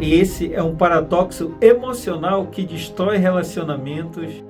Esse é um paradoxo emocional que destrói relacionamentos,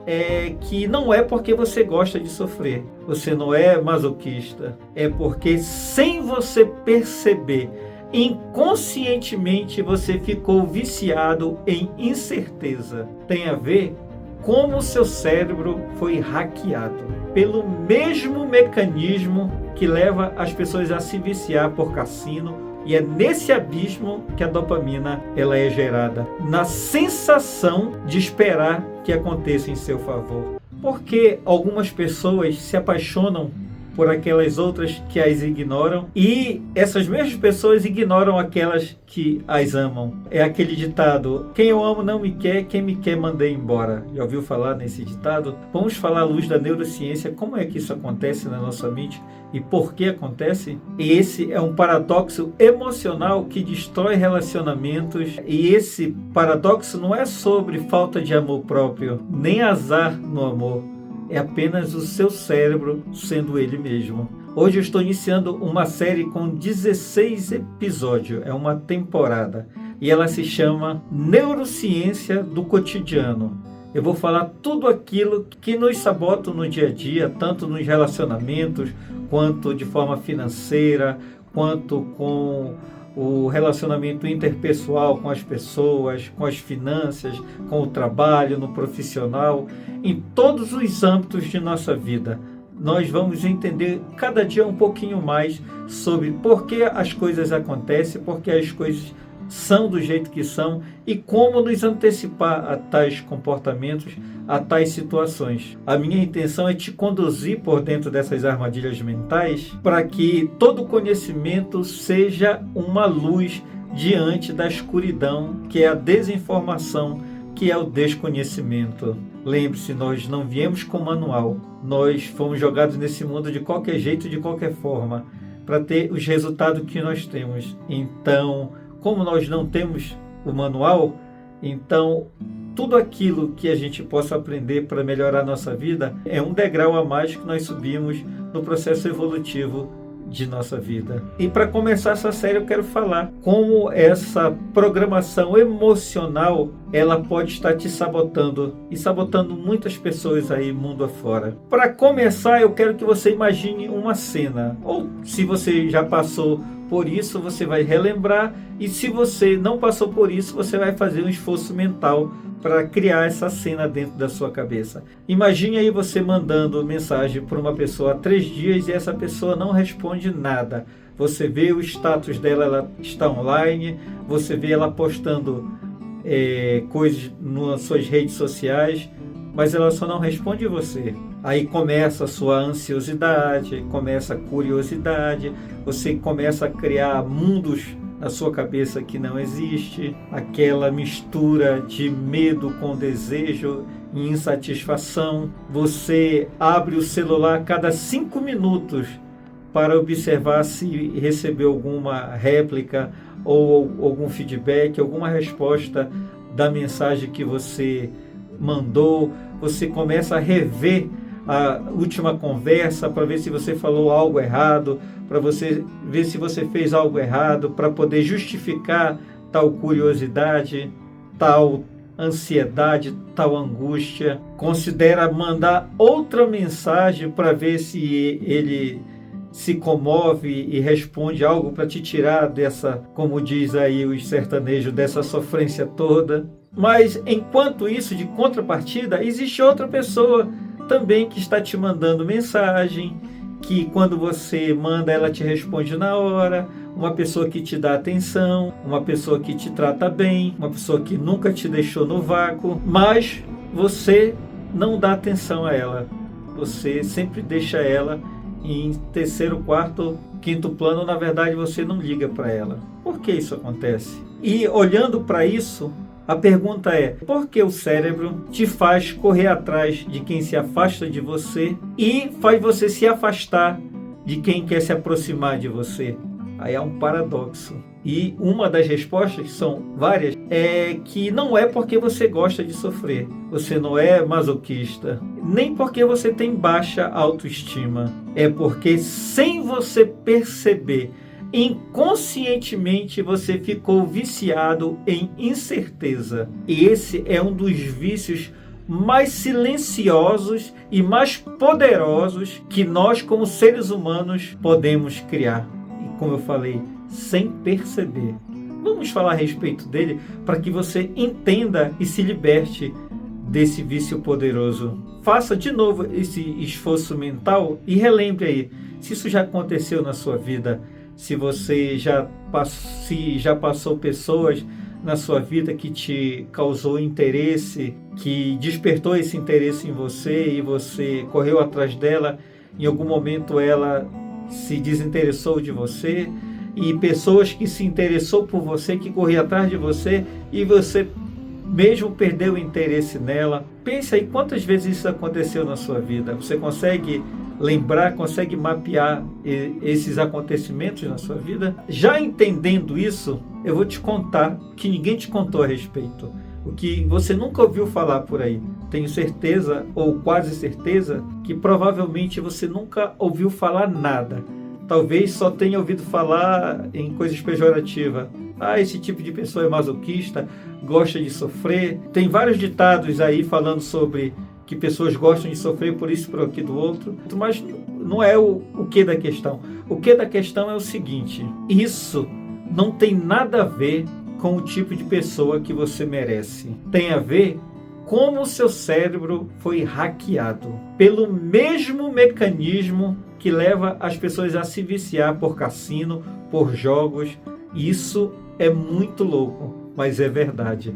que não é porque você gosta de sofrer, você não é masoquista, é porque sem você perceber, inconscientemente você ficou viciado em incerteza. Tem a ver como o seu cérebro foi hackeado pelo mesmo mecanismo que leva as pessoas a se viciar por cassino. E é nesse abismo que a dopamina ela é gerada, na sensação de esperar que aconteça em seu favor. Porque algumas pessoas se apaixonam por aquelas outras que as ignoram e essas mesmas pessoas ignoram aquelas que as amam. É aquele ditado: quem eu amo não me quer, quem me quer mandei embora. Já ouviu falar nesse ditado? Vamos falar à luz da neurociência, como é que isso acontece na nossa mente e por que acontece? Esse é um paradoxo emocional que destrói relacionamentos, e esse paradoxo não é sobre falta de amor próprio, nem azar no amor. É apenas o seu cérebro sendo ele mesmo. Hoje eu estou iniciando uma série com 16 episódios, é uma temporada, e ela se chama Neurociência do Cotidiano. Eu vou falar tudo aquilo que nos sabota no dia a dia, tanto nos relacionamentos, quanto de forma financeira, quanto com o relacionamento interpessoal com as pessoas, com as finanças, com o trabalho, no profissional, em todos os âmbitos de nossa vida. Nós vamos entender cada dia um pouquinho mais sobre por que as coisas acontecem, por que as coisas são do jeito que são e como nos antecipar a tais comportamentos, a tais situações. A minha intenção é te conduzir por dentro dessas armadilhas mentais para que todo conhecimento seja uma luz diante da escuridão, que é a desinformação, que é o desconhecimento. Lembre-se, nós não viemos com manual, nós fomos jogados nesse mundo de qualquer jeito, de qualquer forma, para ter os resultados que nós temos. Então, como nós não temos o manual, então tudo aquilo que a gente possa aprender para melhorar a nossa vida é um degrau a mais que nós subimos no processo evolutivo de nossa vida. E para começar essa série eu quero falar como essa programação emocional ela pode estar te sabotando e sabotando muitas pessoas aí mundo afora. Para começar, eu quero que você imagine uma cena, ou se você já passou por isso, você vai relembrar, e se você não passou por isso, você vai fazer um esforço mental para criar essa cena dentro da sua cabeça. Imagine aí você mandando mensagem para uma pessoa há 3 dias e essa pessoa não responde nada. Você vê o status dela, ela está online, você vê ela postando coisas nas suas redes sociais, mas ela só não responde você. Aí começa a sua ansiosidade, começa a curiosidade, você começa a criar mundos na sua cabeça que não existe, aquela mistura de medo com desejo e insatisfação. Você abre o celular a cada 5 minutos para observar se recebeu alguma réplica ou algum feedback, alguma resposta da mensagem que você mandou. Você começa a rever a última conversa para ver se você falou algo errado, para você ver se você fez algo errado, para poder justificar tal curiosidade, tal ansiedade, tal angústia. Considera mandar outra mensagem para ver se ele se comove e responde algo para te tirar dessa, como diz aí os sertanejos, dessa sofrência toda. Mas enquanto isso, de contrapartida, existe outra pessoa também que está te mandando mensagem, que quando você manda ela te responde na hora, uma pessoa que te dá atenção, uma pessoa que te trata bem, uma pessoa que nunca te deixou no vácuo, mas você não dá atenção a ela, você sempre deixa ela em 3º, 4º, 5º plano. Na verdade você não liga para ela. Por que isso acontece? E olhando para isso, a pergunta é: por que o cérebro te faz correr atrás de quem se afasta de você e faz você se afastar de quem quer se aproximar de você? Aí há um paradoxo. E uma das respostas, que são várias, é que não é porque você gosta de sofrer, você não é masoquista, nem porque você tem baixa autoestima. É porque sem você perceber, inconscientemente você ficou viciado em incerteza. E esse é um dos vícios mais silenciosos e mais poderosos que nós, como seres humanos, podemos criar. E como eu falei, sem perceber. Vamos falar a respeito dele para que você entenda e se liberte desse vício poderoso. Faça de novo esse esforço mental e relembre aí, se isso já aconteceu na sua vida, se você já passou pessoas na sua vida que te causou interesse, que despertou esse interesse em você e você correu atrás dela, em algum momento ela se desinteressou de você, e pessoas que se interessou por você, que corria atrás de você e você mesmo perdeu o interesse nela. Pense aí quantas vezes isso aconteceu na sua vida. Você consegue lembrar, consegue mapear esses acontecimentos na sua vida? Já entendendo isso, eu vou te contar que ninguém te contou a respeito, o que você nunca ouviu falar por aí. Tenho certeza, ou quase certeza, que provavelmente você nunca ouviu falar nada. Talvez só tenha ouvido falar em coisas pejorativas. Esse tipo de pessoa é masoquista, gosta de sofrer. Tem vários ditados aí falando sobre que pessoas gostam de sofrer por isso, por aquilo, do outro. Mas não é o que da questão. O que da questão é o seguinte: isso não tem nada a ver com o tipo de pessoa que você merece. Tem a ver como o seu cérebro foi hackeado pelo mesmo mecanismo que leva as pessoas a se viciar por cassino, por jogos. Isso é muito louco, mas é verdade.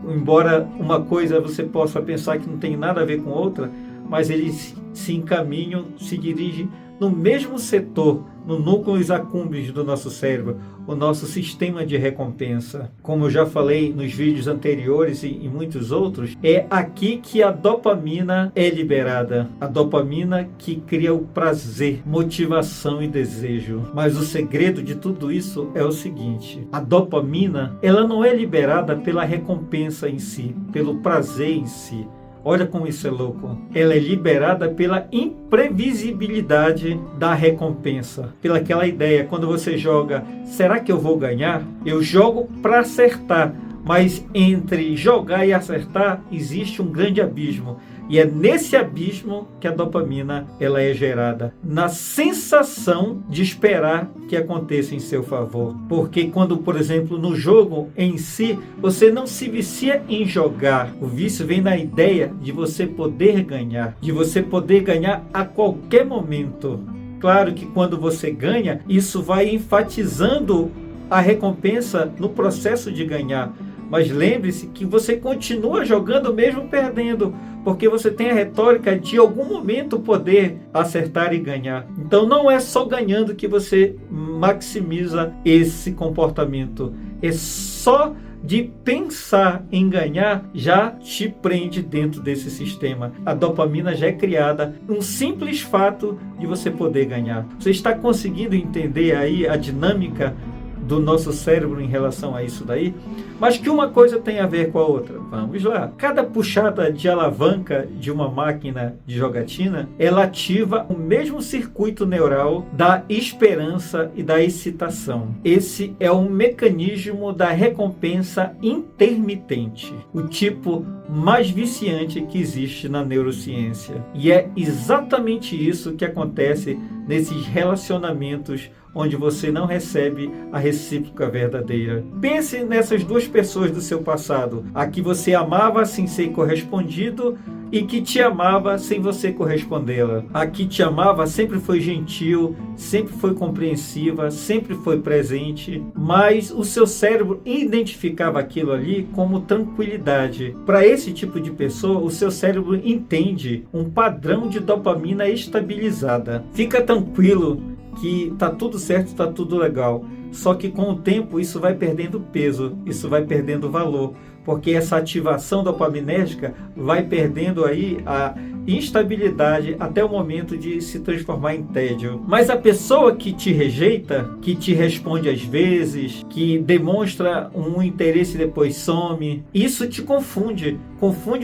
Embora uma coisa você possa pensar que não tem nada a ver com outra, mas eles se encaminham, se dirigem no mesmo setor, no núcleo accumbens do nosso cérebro, o nosso sistema de recompensa. Como eu já falei nos vídeos anteriores e muitos outros, é aqui que a dopamina é liberada. A dopamina que cria o prazer, motivação e desejo. Mas o segredo de tudo isso é o seguinte: a dopamina, ela não é liberada pela recompensa em si, pelo prazer em si. Olha como isso é louco. Ela é liberada pela imprevisibilidade da recompensa. Pela aquela ideia, quando você joga, será que eu vou ganhar? Eu jogo para acertar. Mas entre jogar e acertar, existe um grande abismo. E é nesse abismo que a dopamina ela é gerada. Na sensação de esperar que aconteça em seu favor. Porque quando, por exemplo, no jogo em si, você não se vicia em jogar. O vício vem na ideia de você poder ganhar. De você poder ganhar a qualquer momento. Claro que quando você ganha, isso vai enfatizando a recompensa no processo de ganhar. Mas lembre-se que você continua jogando mesmo perdendo, porque você tem a retórica de em algum momento poder acertar e ganhar. Então não é só ganhando que você maximiza esse comportamento. É só de pensar em ganhar já te prende dentro desse sistema. A dopamina já é criada, um simples fato de você poder ganhar. Você está conseguindo entender aí a dinâmica do nosso cérebro em relação a isso daí? Mas que uma coisa tem a ver com a outra. Vamos lá. Cada puxada de alavanca de uma máquina de jogatina, ela ativa o mesmo circuito neural da esperança e da excitação. Esse é um mecanismo da recompensa intermitente, o tipo mais viciante que existe na neurociência. E é exatamente isso que acontece nesses relacionamentos onde você não recebe a recíproca verdadeira. Pense nessas duas pessoas do seu passado, a que você amava sem ser correspondido e que te amava sem você correspondê-la. A que te amava sempre foi gentil, sempre foi compreensiva, sempre foi presente, mas o seu cérebro identificava aquilo ali como tranquilidade. Para esse tipo de pessoa, o seu cérebro entende um padrão de dopamina estabilizada. Fica tranquilo que está tudo certo, está tudo legal. Só que com o tempo isso vai perdendo peso, isso vai perdendo valor, porque essa ativação dopaminérgica vai perdendo aí a instabilidade até o momento de se transformar em tédio. Mas a pessoa que te rejeita, que te responde às vezes, que demonstra um interesse e depois some, isso te confunde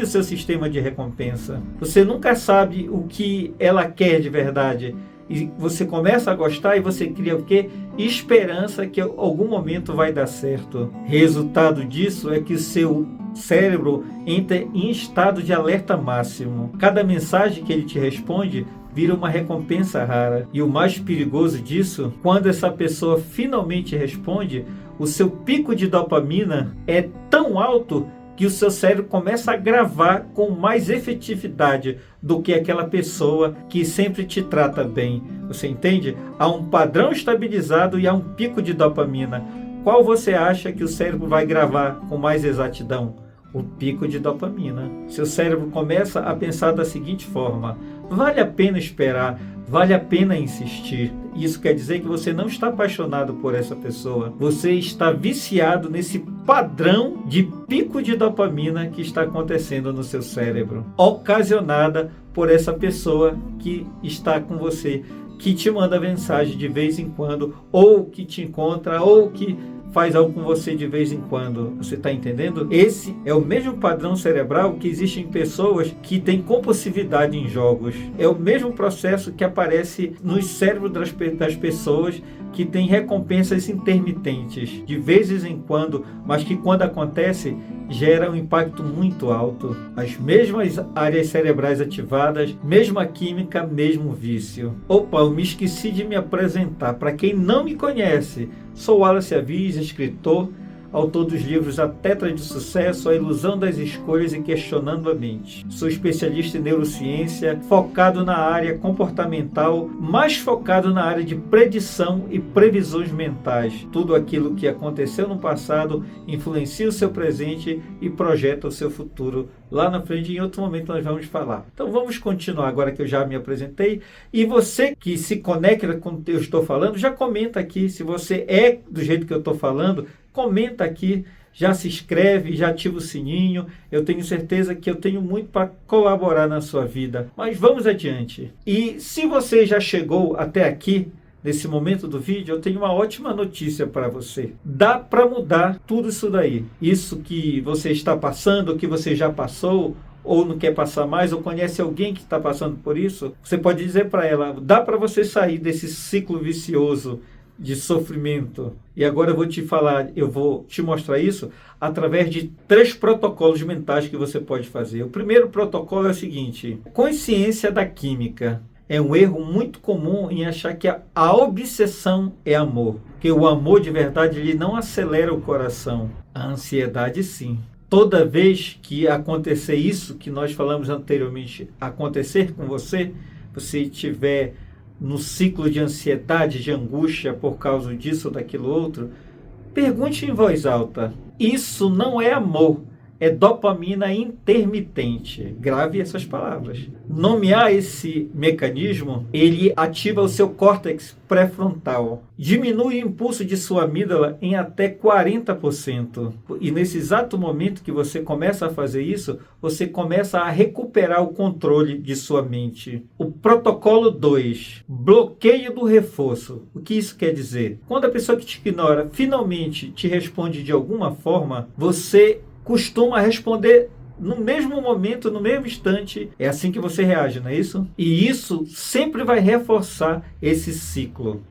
o seu sistema de recompensa. Você nunca sabe o que ela quer de verdade. E você começa a gostar e você cria o quê? Esperança que em algum momento vai dar certo. Resultado disso é que o seu cérebro entra em estado de alerta máximo. Cada mensagem que ele te responde vira uma recompensa rara. E o mais perigoso disso, quando essa pessoa finalmente responde, o seu pico de dopamina é tão alto que o seu cérebro começa a gravar com mais efetividade do que aquela pessoa que sempre te trata bem. Você entende? Há um padrão estabilizado e há um pico de dopamina. Qual você acha que o cérebro vai gravar com mais exatidão? O pico de dopamina. Seu cérebro começa a pensar da seguinte forma: vale a pena esperar, vale a pena insistir. Isso quer dizer que você não está apaixonado por essa pessoa. Você está viciado nesse padrão de pico de dopamina que está acontecendo no seu cérebro, ocasionada por essa pessoa que está com você, que te manda mensagem de vez em quando, ou que te encontra, ou que faz algo com você de vez em quando. Você está entendendo? Esse é o mesmo padrão cerebral que existe em pessoas que têm compulsividade em jogos. É o mesmo processo que aparece no cérebro das pessoas que têm recompensas intermitentes, de vez em quando, mas que quando acontece, gera um impacto muito alto. As mesmas áreas cerebrais ativadas, mesma química, mesmo vício. Opa, eu me esqueci de me apresentar. Para quem não me conhece, sou Wallace Avis, escritor, autor dos livros A Tetra de Sucesso, A Ilusão das Escolhas e Questionando a Mente. Sou especialista em neurociência, focado na área comportamental, mais focado na área de predição e previsões mentais. Tudo aquilo que aconteceu no passado influencia o seu presente e projeta o seu futuro. Lá na frente, em outro momento, nós vamos falar. Então vamos continuar agora que eu já me apresentei. E você que se conecta com o que eu estou falando, já comenta aqui. Se você é do jeito que eu estou falando, comenta aqui, já se inscreve, já ativa o sininho. Eu tenho certeza que eu tenho muito para colaborar na sua vida. Mas vamos adiante. E se você já chegou até aqui, nesse momento do vídeo, eu tenho uma ótima notícia para você. Dá para mudar tudo isso daí. Isso que você está passando, que você já passou, ou não quer passar mais, ou conhece alguém que está passando por isso, você pode dizer para ela, dá para você sair desse ciclo vicioso de sofrimento. E agora eu vou te falar, eu vou te mostrar isso através de 3 protocolos mentais que você pode fazer. O primeiro protocolo é o seguinte: consciência da química. É um erro muito comum em achar que a obsessão é amor. Porque o amor de verdade ele não acelera o coração. A ansiedade sim. Toda vez que acontecer isso que nós falamos anteriormente, acontecer com você, você estiver no ciclo de ansiedade, de angústia por causa disso ou daquilo outro, pergunte em voz alta: isso não é amor, é dopamina intermitente. Grave essas palavras. Nomear esse mecanismo, ele ativa o seu córtex pré-frontal, diminui o impulso de sua amígdala em até 40%. E nesse exato momento que você começa a fazer isso, você começa a recuperar o controle de sua mente. O protocolo 2, bloqueio do reforço. O que isso quer dizer? Quando a pessoa que te ignora finalmente te responde de alguma forma, você costuma responder no mesmo momento, no mesmo instante. É assim que você reage, não é isso? E isso sempre vai reforçar esse ciclo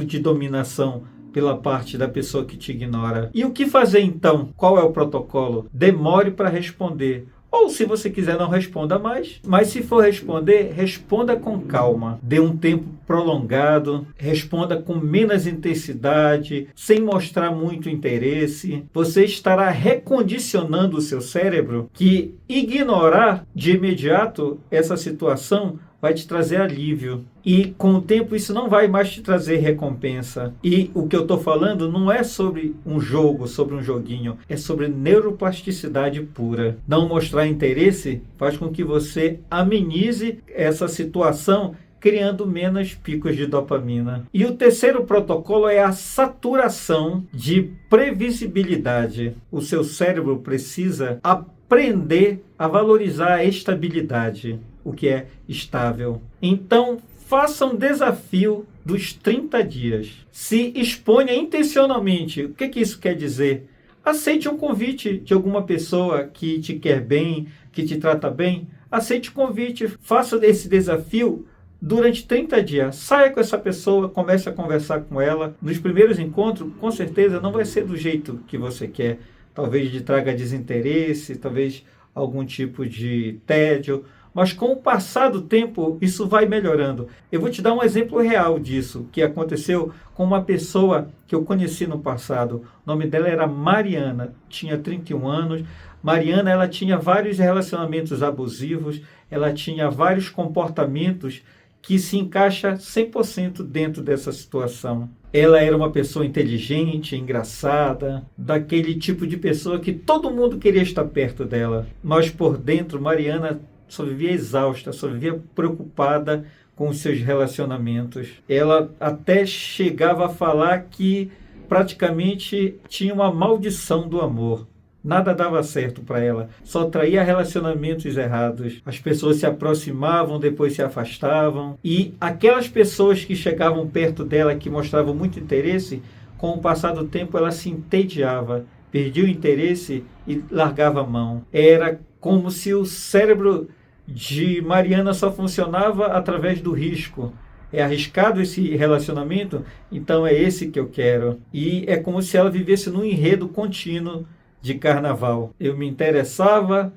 de dominação pela parte da pessoa que te ignora. E o que fazer então? Qual é o protocolo? Demore para responder. Ou se você quiser, não responda mais. Mas se for responder, responda com calma. Dê um tempo prolongado. Responda com menos intensidade, sem mostrar muito interesse. Você estará recondicionando o seu cérebro que ignorar de imediato essa situação vai te trazer alívio. E com o tempo isso não vai mais te trazer recompensa. E o que eu estou falando não é sobre um jogo, sobre um joguinho. É sobre neuroplasticidade pura. Não mostrar interesse faz com que você amenize essa situação, criando menos picos de dopamina. E o terceiro protocolo é a saturação de previsibilidade. O seu cérebro precisa aprender a valorizar a estabilidade, o que é estável. Então, faça um desafio dos 30 dias. Se exponha intencionalmente. O que isso quer dizer? Aceite um convite de alguma pessoa que te quer bem, que te trata bem. Aceite o convite. Faça esse desafio durante 30 dias. Saia com essa pessoa, comece a conversar com ela. Nos primeiros encontros, com certeza, não vai ser do jeito que você quer. Talvez lhe traga desinteresse, talvez algum tipo de tédio. Mas com o passar do tempo, isso vai melhorando. Eu vou te dar um exemplo real disso, que aconteceu com uma pessoa que eu conheci no passado. O nome dela era Mariana, tinha 31 anos. Mariana, ela tinha vários relacionamentos abusivos, ela tinha vários comportamentos que se encaixa 100% dentro dessa situação. Ela era uma pessoa inteligente, engraçada, daquele tipo de pessoa que todo mundo queria estar perto dela. Mas por dentro, Mariana só vivia exausta, só vivia preocupada com os seus relacionamentos. Ela até chegava a falar que praticamente tinha uma maldição do amor. Nada dava certo para ela, só traía relacionamentos errados. As pessoas se aproximavam, depois se afastavam. E aquelas pessoas que chegavam perto dela, que mostravam muito interesse, com o passar do tempo ela se entediava, perdia o interesse e largava a mão. Era como se o cérebro de Mariana só funcionava através do risco. É arriscado esse relacionamento, então é esse que eu quero. E é como se ela vivesse num enredo contínuo de carnaval. Eu me interessava,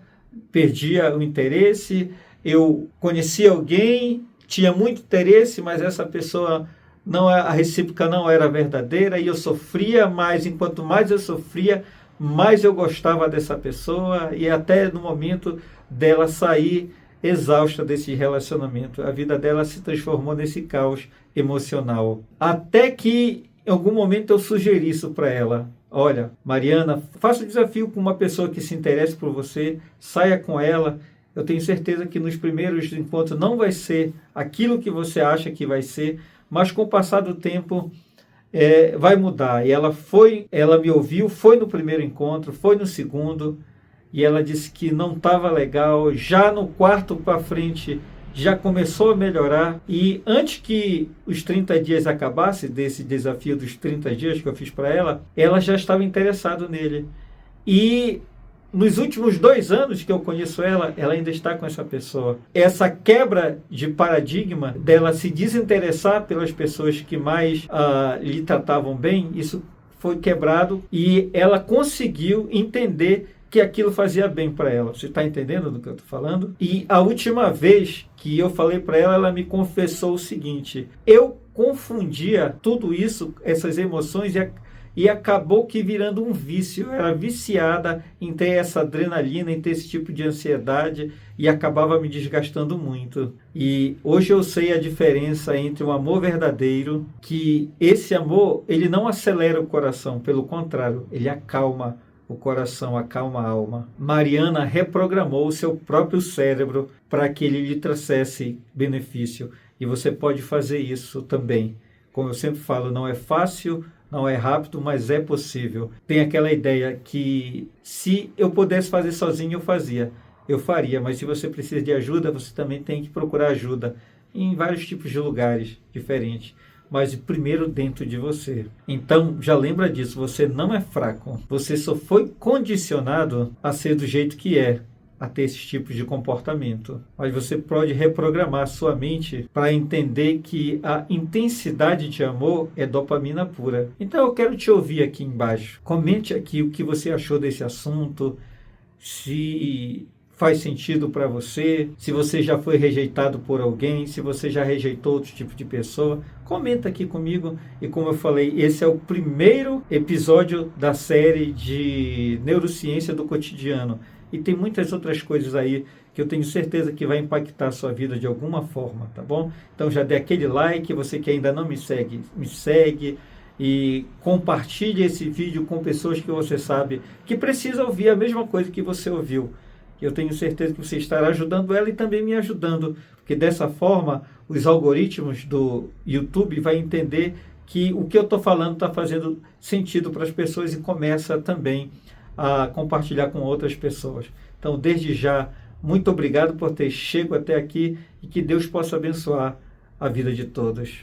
perdia o interesse, eu conhecia alguém, tinha muito interesse, mas essa pessoa, não, a recíproca não era verdadeira, e eu sofria mais. Enquanto mais eu sofria, mais eu gostava dessa pessoa, e até no momento dela sair exausta desse relacionamento, a vida dela se transformou nesse caos emocional. Até que em algum momento eu sugeri isso para ela. Olha, Mariana, faça o desafio com uma pessoa que se interesse por você, saia com ela. Eu tenho certeza que nos primeiros encontros não vai ser aquilo que você acha que vai ser, mas com o passar do tempo vai mudar. E ela me ouviu, foi no primeiro encontro, foi no segundo, e ela disse que não estava legal. Já no quarto para frente, já começou a melhorar, e antes que os 30 dias acabasse, desse desafio dos 30 dias que eu fiz para ela já estava interessada nele. E nos últimos 2 anos que eu conheço ela ainda está com essa pessoa. Essa quebra de paradigma dela se desinteressar pelas pessoas que mais lhe tratavam bem, isso foi quebrado, e ela conseguiu entender que aquilo fazia bem para ela. Você está entendendo do que eu estou falando? E a última vez que eu falei para ela, ela me confessou o seguinte: eu confundia tudo isso, essas emoções, e acabou que virando um vício. Eu era viciada em ter essa adrenalina, em ter esse tipo de ansiedade, e acabava me desgastando muito. E hoje eu sei a diferença entre um amor verdadeiro, que esse amor, ele não acelera o coração, pelo contrário, ele acalma o coração, acalma a alma. Mariana reprogramou o seu próprio cérebro para que ele lhe trouxesse benefício. E você pode fazer isso também. Como eu sempre falo, não é fácil, não é rápido, mas é possível. Tem aquela ideia que se eu pudesse fazer sozinho, eu faria. Mas se você precisa de ajuda, você também tem que procurar ajuda em vários tipos de lugares diferentes. Mas primeiro dentro de você. Então, já lembra disso, você não é fraco. Você só foi condicionado a ser do jeito que é, a ter esse tipo de comportamento. Mas você pode reprogramar sua mente para entender que a intensidade de amor é dopamina pura. Então, eu quero te ouvir aqui embaixo. Comente aqui o que você achou desse assunto, se faz sentido para você, se você já foi rejeitado por alguém, se você já rejeitou outro tipo de pessoa. Comenta aqui comigo. E como eu falei, esse é o primeiro episódio da série de Neurociência do Cotidiano. E tem muitas outras coisas aí que eu tenho certeza que vai impactar a sua vida de alguma forma, tá bom? Então já dê aquele like, você que ainda não me segue, e compartilhe esse vídeo com pessoas que você sabe que precisam ouvir a mesma coisa que você ouviu. Eu tenho certeza que você estará ajudando ela e também me ajudando, porque dessa forma os algoritmos do YouTube vão entender que o que eu estou falando está fazendo sentido para as pessoas e começa também a compartilhar com outras pessoas. Então, desde já, muito obrigado por ter chegado até aqui, e que Deus possa abençoar a vida de todos.